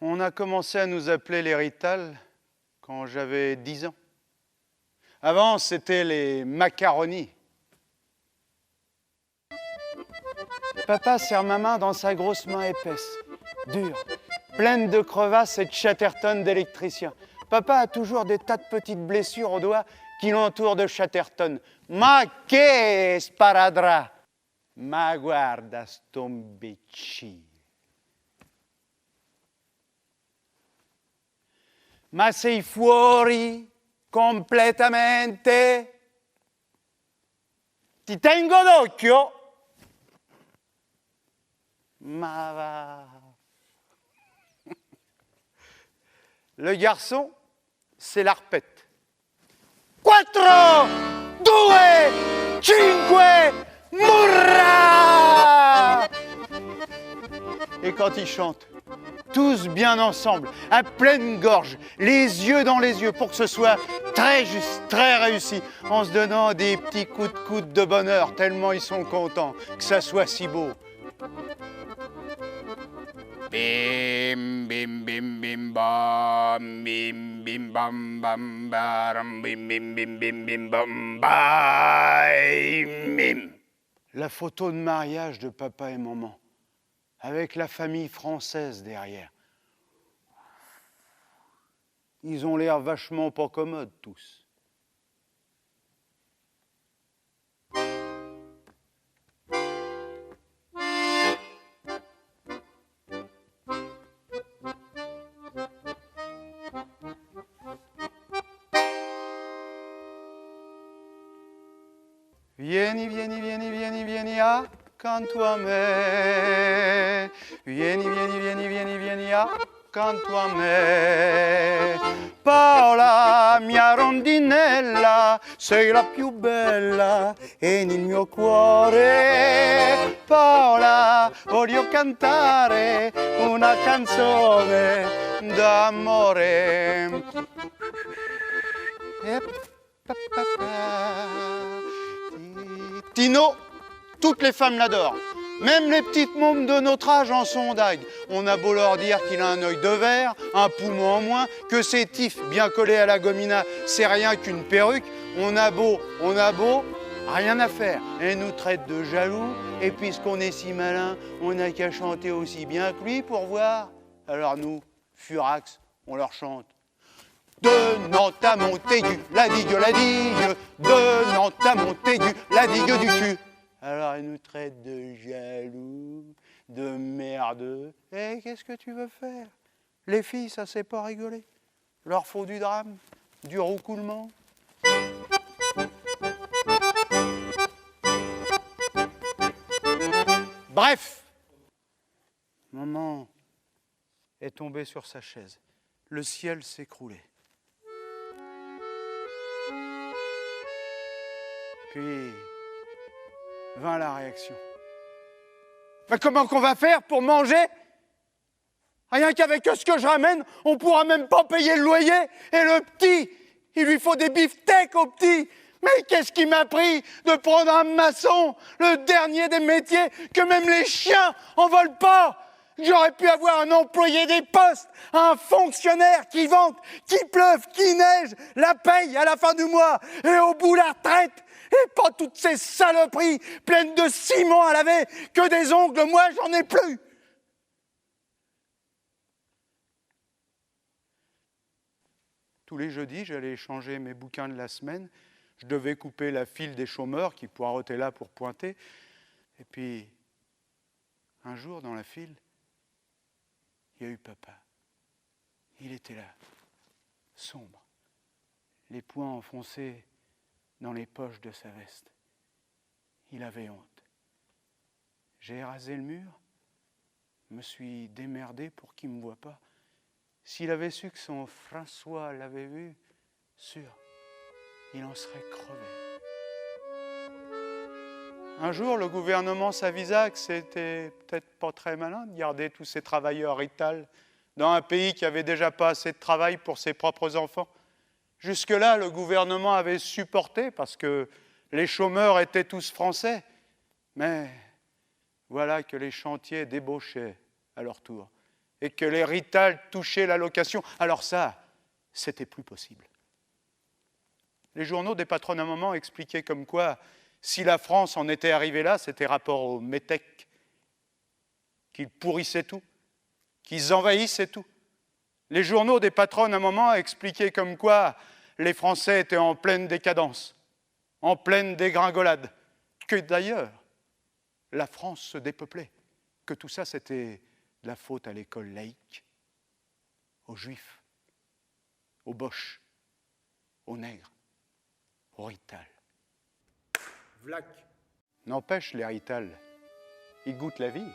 On a commencé à nous appeler les Rital quand j'avais 10 ans. Avant, c'était les macaronis. Papa serre ma main dans sa grosse main épaisse, dure, pleine de crevasses et de Chatterton d'électricien. Papa a toujours des tas de petites blessures aux doigts qui l'entourent de Chatterton. Ma che sparadra! Ma guarda sto imbecille. Ma sei fuori completamente? Ti tengo d'occhio? Ma va. Le garçon, c'est l'arpette. Quattro, due, cinque, murra! Et quand il chante, tous bien ensemble, à pleine gorge, les yeux dans les yeux, pour que ce soit très juste, très réussi, en se donnant des petits coups de coude de bonheur, tellement ils sont contents que ça soit si beau. Bim, bim, bim, bim, bam, bim, bim, bam, bam, bam, bim, bim, bim, bim, bim, bam, bam, bim. La photo de mariage de papa et maman, avec la famille française derrière. Ils ont l'air vachement pas commodes tous. Vieni, vieni, vieni, vieni, vieni accanto a me. Vieni, vieni, vieni, vieni, vieni accanto a me. Paola, mia rondinella, sei la più bella e nel mio cuore. Paola, voglio cantare una canzone d'amore. Tino, toutes les femmes l'adorent. Même les petites mômes de notre âge en sont dingues. On a beau leur dire qu'il a un œil de verre, un poumon en moins, que ses tifs bien collés à la gomina, c'est rien qu'une perruque. On a beau, rien à faire. Et nous traite de jaloux, et puisqu'on est si malin, on n'a qu'à chanter aussi bien que lui pour voir. Alors nous, furax, on leur chante. De Nantes à Montaigu, la digue, de Nantes à Montaigu, la digue du cul. Alors ils nous traitent de jaloux, de merdeux. Et qu'est-ce que tu veux faire? Les filles, ça sait pas rigoler. Leur faut du drame, du roucoulement. Bref, maman est tombée sur sa chaise. Le ciel s'écroulait. Puis vint la réaction. Mais comment qu'on va faire pour manger? Rien qu'avec ce que je ramène, on pourra même pas payer le loyer. Et le petit, il lui faut des beefsteaks au petit. Mais qu'est-ce qui m'a pris de prendre un maçon, le dernier des métiers, que même les chiens en veulent pas? J'aurais pu avoir un employé des postes, un fonctionnaire qui vante, qu'il pleuve, qu'il neige, la paye à la fin du mois, et au bout la retraite. Et pas toutes ces saloperies pleines de ciment à laver, que des ongles, moi j'en ai plus. Tous les jeudis, j'allais échanger mes bouquins de la semaine. Je devais couper la file des chômeurs qui poireautaient là pour pointer. Et puis, un jour dans la file, il y a eu papa. Il était là, sombre, les poings enfoncés dans les poches de sa veste. Il avait honte. J'ai rasé le mur, me suis démerdé pour qu'il ne me voie pas. S'il avait su que son François l'avait vu, sûr, il en serait crevé. Un jour, le gouvernement s'avisa que c'était peut-être pas très malin de garder tous ces travailleurs Rital dans un pays qui avait déjà pas assez de travail pour ses propres enfants. Jusque-là, le gouvernement avait supporté parce que les chômeurs étaient tous français. Mais voilà que les chantiers débauchaient à leur tour. et que les Rital touchaient l'allocation. Alors ça, c'était plus possible. Les journaux des patrons à un moment expliquaient comme quoi, si la France en était arrivée là, c'était rapport aux métèques, qu'ils pourrissaient tout, qu'ils envahissaient tout. Les journaux des patrons à un moment expliquaient comme quoi les Français étaient en pleine décadence, en pleine dégringolade, que d'ailleurs la France se dépeuplait, que tout ça c'était de la faute à l'école laïque, aux Juifs, aux Boches, aux Nègres, aux Rital. Vlac. N'empêche, les Rital, ils goûtent la vie.